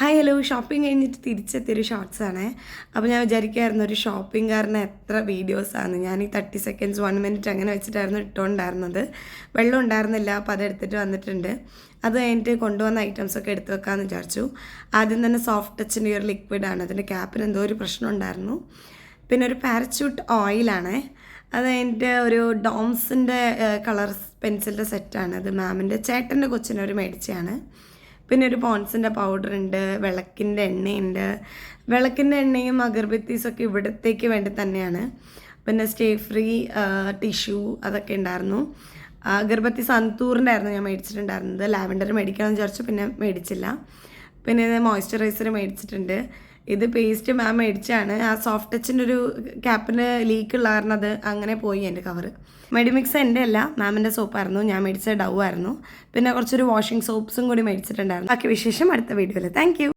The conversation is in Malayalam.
ഹായ് ഹലോ ഷോപ്പിംഗ് കഴിഞ്ഞിട്ട് തിരിച്ചെത്തിയൊരു ഷോർട്സാണ്. അപ്പോൾ ഞാൻ വിചാരിക്കുമായിരുന്നു ഒരു ഷോപ്പിംഗുകാരന് എത്ര വീഡിയോസാണ്. ഞാൻ ഈ 30 സെക്കൻഡ്സ് 1 മിനിറ്റ് അങ്ങനെ വെച്ചിട്ടായിരുന്നു ഇട്ടുകൊണ്ടായിരുന്നത്. വെള്ളം ഉണ്ടായിരുന്നില്ല, അപ്പോൾ അതെടുത്തിട്ട് വന്നിട്ടുണ്ട്. അത് കഴിഞ്ഞിട്ട് കൊണ്ടുവന്ന ഐറ്റംസൊക്കെ എടുത്ത് വെക്കാമെന്ന് വിചാരിച്ചു. ആദ്യം തന്നെ സോഫ്റ്റ് ടച്ചിൻ്റെ ഒരു ലിക്വിഡാണ്. അതിൻ്റെ ക്യാപ്പിന് എന്തോ ഒരു പ്രശ്നം ഉണ്ടായിരുന്നു. പിന്നെ ഒരു പാരച്യൂട്ട് ഓയിലാണ്. അത് കഴിഞ്ഞിട്ട് ഒരു ഡോംസിൻ്റെ കളർ പെൻസിലിൻ്റെ സെറ്റാണ്. അത് മാമിൻ്റെ ചേട്ടൻ്റെ കൊച്ചിനൊരു മേടിച്ചതാണ്. പിന്നെ ഒരു പോൺസിൻ്റെ പൗഡർ ഉണ്ട്, വിളക്കിൻ്റെ എണ്ണയുണ്ട്. വിളക്കിൻ്റെ എണ്ണയും അഗർബത്തീസൊക്കെ ഇവിടത്തേക്ക് വേണ്ടി തന്നെയാണ്. പിന്നെ സ്റ്റേ ഫ്രീ ടിഷ്യൂ അതൊക്കെ ഉണ്ടായിരുന്നു. അഗർബത്തി സന്തൂറിൻ്റെ ആയിരുന്നു ഞാൻ മേടിച്ചിട്ടുണ്ടായിരുന്നത്. ലാവൻഡർ മേടിക്കാമെന്ന് വിചാരിച്ചു, പിന്നെ മേടിച്ചില്ല. പിന്നെ ഇത് മോയ്സ്ചറൈസർ മേടിച്ചിട്ടുണ്ട്. ഇത് പേസ്റ്റ് മാം മേടിച്ചാണ്. ആ സോഫ്റ്റ് ടച്ചിൻ്റെ ഒരു ക്യാപ്പിന് ലീക്ക് ഉള്ള കാരണം അത് അങ്ങനെ പോയി എൻ്റെ കവറ്. മെഡിമിക്സ് എൻ്റെ അല്ല, മാമിൻ്റെ സോപ്പായിരുന്നു. ഞാൻ മേടിച്ച ഡവ് ആയിരുന്നു. പിന്നെ കുറച്ചൊരു വാഷിംഗ് സോപ്സും കൂടി മേടിച്ചിട്ടുണ്ടായിരുന്നു. ബാക്കി വിശേഷം അടുത്ത വീഡിയോയിൽ. Thank you.